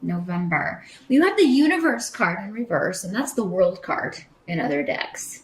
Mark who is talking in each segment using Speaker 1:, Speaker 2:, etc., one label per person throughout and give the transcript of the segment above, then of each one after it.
Speaker 1: November. We have the Universe card in reverse, and that's the World card in other decks.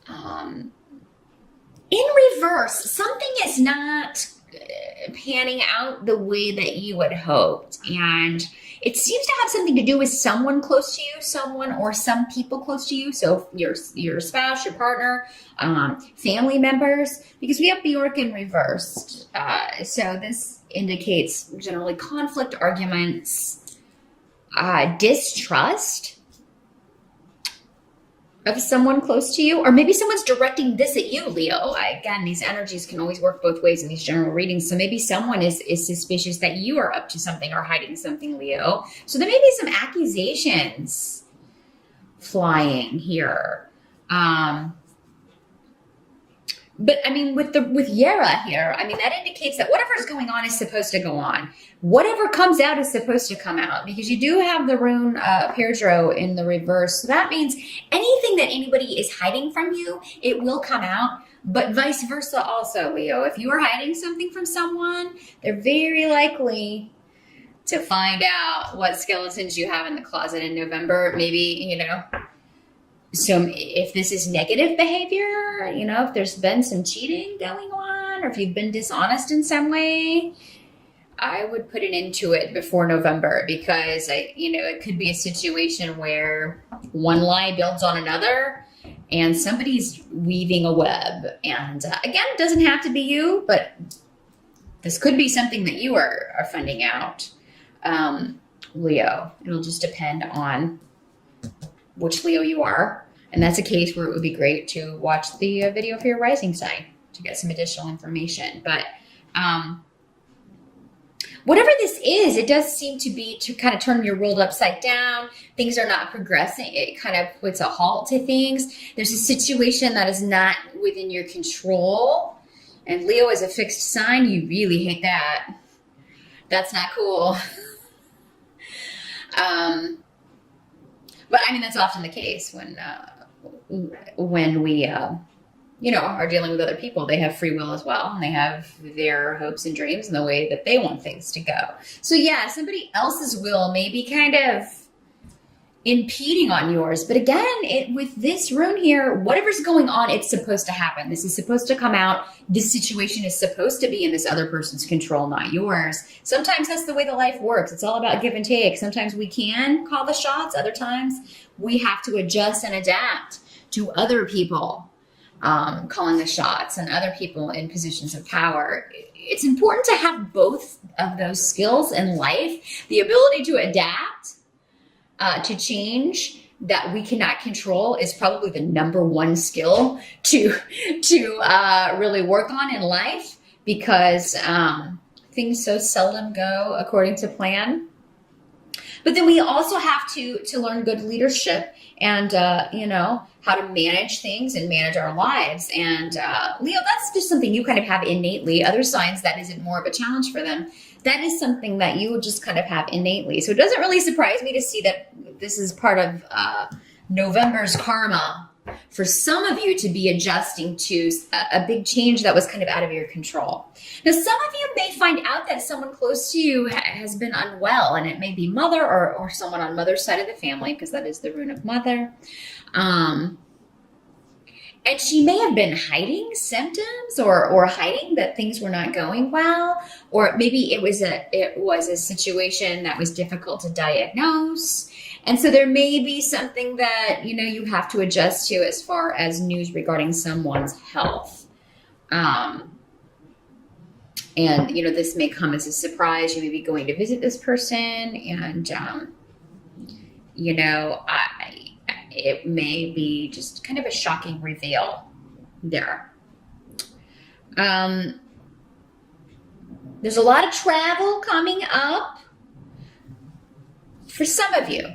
Speaker 1: In reverse, something is not panning out the way that you had hoped. And it seems to have something to do with someone close to you, someone or some people close to you. So your spouse, your partner, family members, because we have Bjork in reversed. So this indicates generally conflict, arguments, distrust of someone close to you, or maybe someone's directing this at you, Leo. Again, these energies can always work both ways in these general readings. So maybe someone is suspicious that you are up to something or hiding something, Leo. So there may be some accusations flying here. But I mean, with Yera here, I mean, that indicates that whatever is going on is supposed to go on. Whatever comes out is supposed to come out, because you do have the rune Pedro in the reverse. So that means anything that anybody is hiding from you, it will come out. But vice versa also, Leo. If you are hiding something from someone, they're very likely to find out what skeletons you have in the closet in November. Maybe, so if this is negative behavior, if there's been some cheating going on, or if you've been dishonest in some way, I would put an end to it before November, because it could be a situation where one lie builds on another and somebody's weaving a web. And again, it doesn't have to be you, but this could be something that you are finding out, Leo. It'll just depend on which Leo you are. And that's a case where it would be great to watch the video for your rising sign to get some additional information. But whatever this is, it does seem to be to kind of turn your world upside down. Things are not progressing. It kind of puts a halt to things. There's a situation that is not within your control. And Leo is a fixed sign. You really hate that. That's not cool. But I mean, that's often the case when we, are dealing with other people. They have free will as well, and they have their hopes and dreams and the way that they want things to go. So yeah, somebody else's will may be kind of impeding on yours. But again, with this rune here, whatever's going on, it's supposed to happen. This is supposed to come out. This situation is supposed to be in this other person's control, not yours. Sometimes that's the way the life works. It's all about give and take. Sometimes we can call the shots. Other times we have to adjust and adapt to other people calling the shots and other people in positions of power. It's important to have both of those skills in life. The ability to adapt to change that we cannot control is probably the number one skill to really work on in life, because things so seldom go according to plan. But then we also have to learn good leadership and, how to manage things and manage our lives. And Leo, that's just something you kind of have innately. Other signs, that isn't more of a challenge for them. That is something that you just kind of have innately. So it doesn't really surprise me to see that this is part of November's karma for some of you to be adjusting to a big change that was kind of out of your control. Now, some of you may find out that someone close to you has been unwell, and it may be mother or someone on mother's side of the family, because that is the rune of mother. And she may have been hiding symptoms or hiding that things were not going well, or maybe it was a situation that was difficult to diagnose. And so there may be something that, you have to adjust to as far as news regarding someone's health. And, this may come as a surprise. You may be going to visit this person, and, it may be just kind of a shocking reveal there. There's a lot of travel coming up for some of you.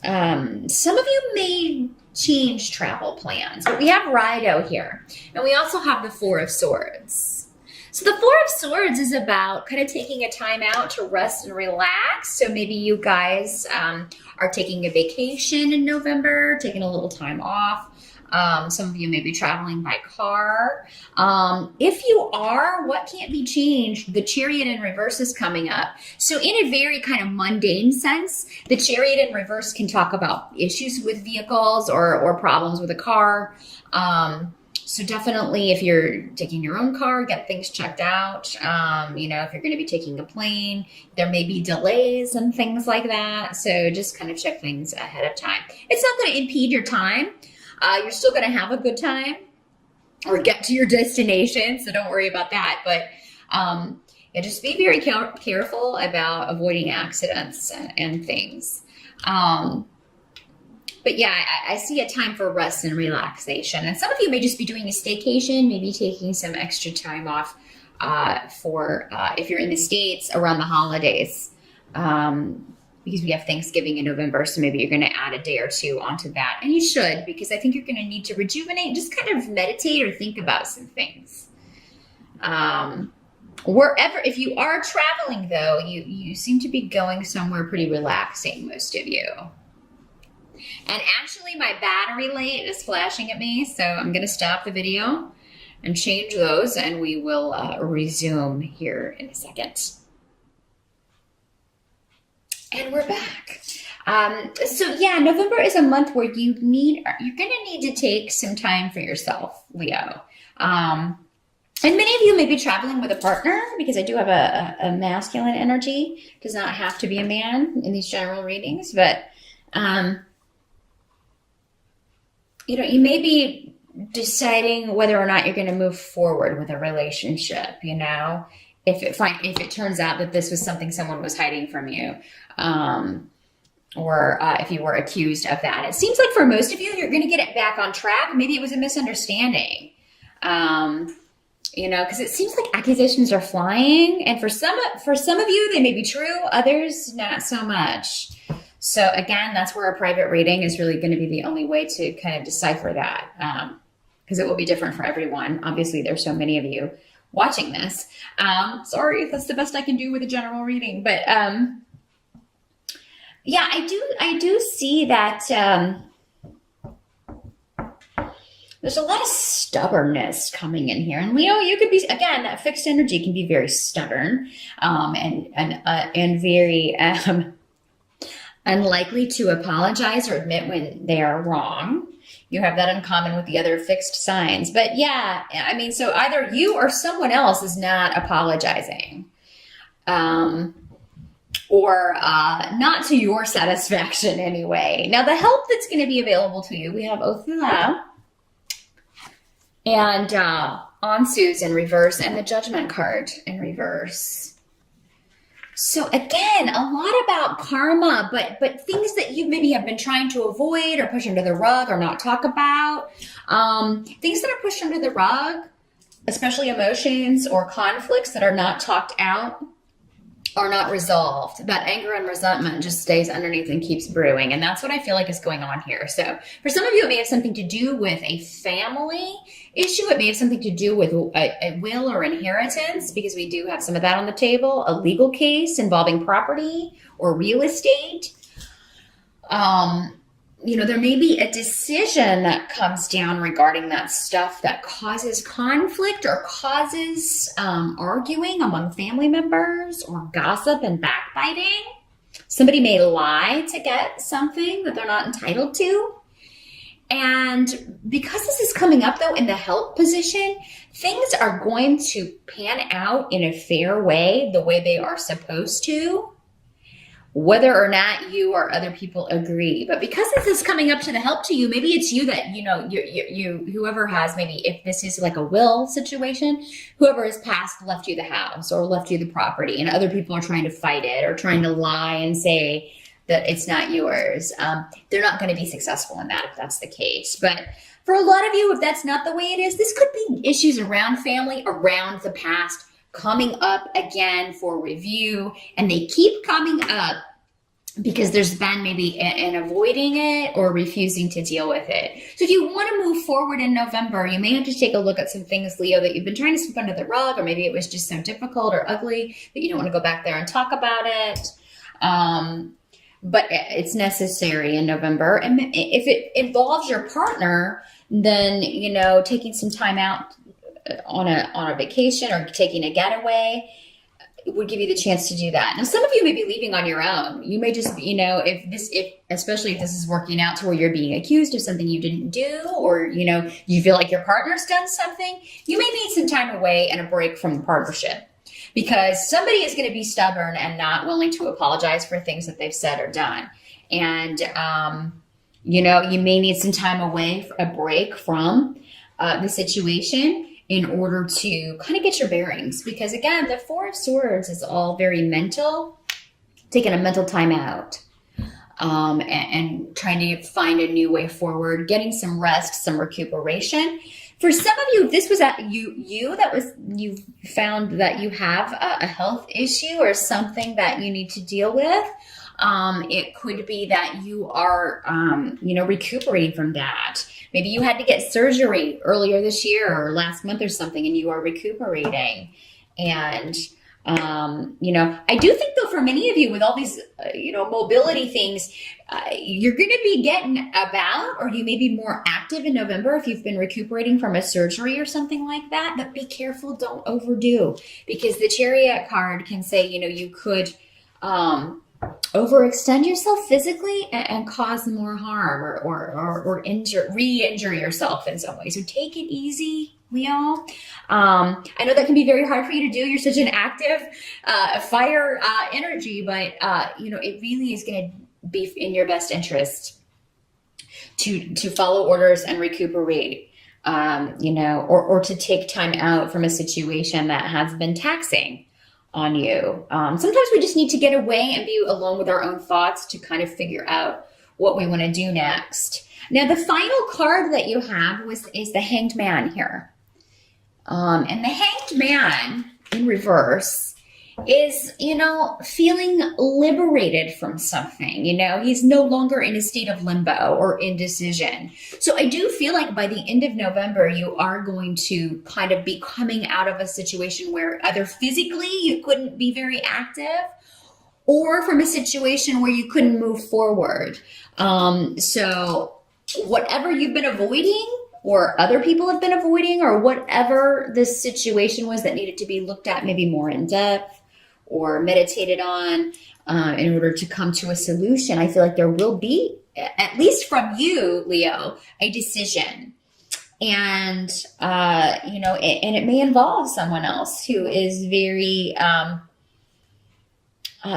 Speaker 1: Some of you may change travel plans, but we have Rido here, and we also have the Four of Swords. So the Four of Swords is about kind of taking a time out to rest and relax. So maybe you guys are taking a vacation in November, taking a little time off. Some of you may be traveling by car. If you are, what can't be changed? The Chariot in reverse is coming up. So in a very kind of mundane sense, the Chariot in reverse can talk about issues with vehicles or problems with a car. So definitely if you're taking your own car, get things checked out. You know, if you're going to be taking a plane, there may be delays and things like that. So just kind of check things ahead of time. It's not going to impede your time. You're still going to have a good time or get to your destination. So don't worry about that. But yeah, just be very careful about avoiding accidents and things. But yeah, I see a time for rest and relaxation. And some of you may just be doing a staycation, maybe taking some extra time off for if you're in the States around the holidays. Because we have Thanksgiving in November, so maybe you're going to add a day or two onto that. And you should, because I think you're going to need to rejuvenate, just kind of meditate or think about some things. Wherever, if you are traveling though, you seem to be going somewhere pretty relaxing, most of you. And actually my battery light is flashing at me, so I'm going to stop the video and change those, and we will resume here in a second. And we're back. So yeah, November is a month where you're going to need to take some time for yourself, Leo. And many of you may be traveling with a partner, because I do have a masculine energy. It does not have to be a man in these general readings, but you know, you may be deciding whether or not you're going to move forward with a relationship, you know, if it turns out that this was something someone was hiding from you, or if you were accused of that. It seems like for most of you, you're going to get it back on track. Maybe it was a misunderstanding, you know, because it seems like accusations are flying, and for some of you, they may be true, others not so much. So again, that's where a private reading is really going to be the only way to kind of decipher that, because it will be different for everyone. Obviously, there's so many of you watching this. Sorry, that's the best I can do with a general reading. But yeah, I do see that there's a lot of stubbornness coming in here. And Leo, you could be, again, that fixed energy can be very stubborn and very unlikely to apologize or admit when they are wrong. You have that in common with the other fixed signs. But yeah, I mean, so either you or someone else is not apologizing, or not to your satisfaction anyway. Now, the help that's going to be available to you, we have Othula and Ansu's in reverse, and the Judgment card in reverse. So again, a lot about karma, but things that you maybe have been trying to avoid or push under the rug or not talk about. Things that are pushed under the rug, especially emotions or conflicts that are not talked out, are not resolved. That anger and resentment just stays underneath and keeps brewing. And that's what I feel like is going on here. So for some of you, it may have something to do with a family issue. It may have something to do with a will or inheritance, because we do have some of that on the table. A legal case involving property or real estate. You know, there may be a decision that comes down regarding that stuff that causes conflict or causes arguing among family members, or gossip and backbiting. Somebody may lie to get something that they're not entitled to. And because this is coming up, though, in the help position, things are going to pan out in a fair way, the way they are supposed to, whether or not you or other people agree. But because this is coming up to the help to you, maybe it's you that, you know, you whoever has, maybe if this is like a will situation, whoever has passed left you the house or left you the property, and other people are trying to fight it or trying to lie and say that it's not yours. They're not going to be successful in that if that's the case. But for a lot of you, if that's not the way it is, this could be issues around family, around the past, coming up again for review, and they keep coming up because there's been maybe an avoiding it or refusing to deal with it. So if you want to move forward in November, you may have to take a look at some things, Leo, that you've been trying to sweep under the rug, or maybe it was just so difficult or ugly that you don't want to go back there and talk about it. But it's necessary in November. And if it involves your partner, then, taking some time out on a vacation or taking a getaway would give you the chance to do that. Now, some of you may be leaving on your own. You may just, especially if this is working out to where you're being accused of something you didn't do, or, you feel like your partner's done something, you may need some time away and a break from the partnership, because somebody is going to be stubborn and not willing to apologize for things that they've said or done. And, you may need some time away, a break from the situation, in order to kind of get your bearings. Because again, the Four of Swords is all very mental, taking a mental time out, and trying to find a new way forward, getting some rest, some recuperation. For some of you, this was you found that you have a health issue or something that you need to deal with. It could be that you are, recuperating from that. Maybe you had to get surgery earlier this year or last month or something, and you are recuperating. And, I do think, though, for many of you with all these, mobility things, you're going to be getting about, or you may be more active in November if you've been recuperating from a surgery or something like that. But be careful, don't overdo, because the Chariot card can say, you could overextend yourself physically and cause more harm or re-injure yourself in some way. So take it easy, Leo. I know that can be very hard for you to do. You're such an active fire energy, but it really is going to be in your best interest to follow orders and recuperate, or to take time out from a situation that has been taxing on you. Sometimes we just need to get away and be alone with our own thoughts to kind of figure out what we want to do next. Now, the final card that you have is the Hanged Man here. And the Hanged Man in reverse is, feeling liberated from something. He's no longer in a state of limbo or indecision. So I do feel like by the end of November, you are going to kind of be coming out of a situation where either physically you couldn't be very active, or from a situation where you couldn't move forward. So whatever you've been avoiding, or other people have been avoiding, or whatever the situation was that needed to be looked at maybe more in depth or meditated on in order to come to a solution, I feel like there will be, at least from you, Leo, a decision. And, and it may involve someone else who is very,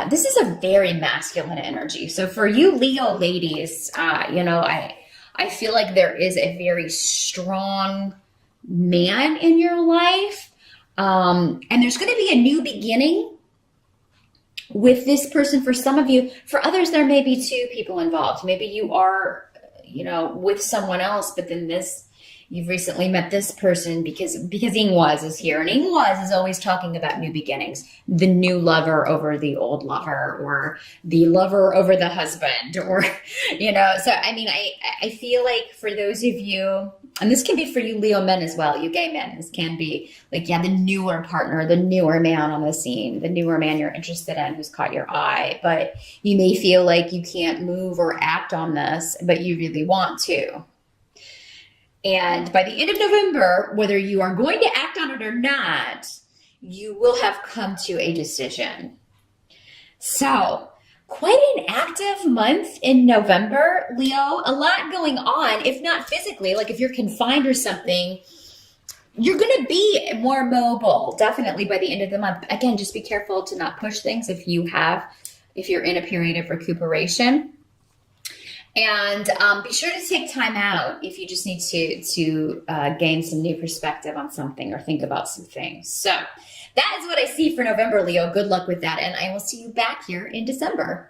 Speaker 1: this is a very masculine energy. So for you Leo ladies, I feel like there is a very strong man in your life. And there's going to be a new beginning with this person for some of you. For others, there may be two people involved. Maybe you are, with someone else, but then you've recently met this person because Ingwaz is here. And Ingwaz is always talking about new beginnings, the new lover over the old lover, or the lover over the husband, or, so, I feel like for those of you, and this can be for you Leo men as well, you gay men, this can be like, the newer partner, the newer man on the scene, the newer man you're interested in who's caught your eye, but you may feel like you can't move or act on this, but you really want to. And by the end of November, whether you are going to act on it or not, you will have come to a decision. So, quite an active month in November, Leo. A lot going on, if not physically, like if you're confined or something, you're going to be more mobile, definitely by the end of the month. Again, just be careful to not push things if you're in a period of recuperation. And be sure to take time out if you just need to gain some new perspective on something or think about some things. So that is what I see for November, Leo. Good luck with that. And I will see you back here in December.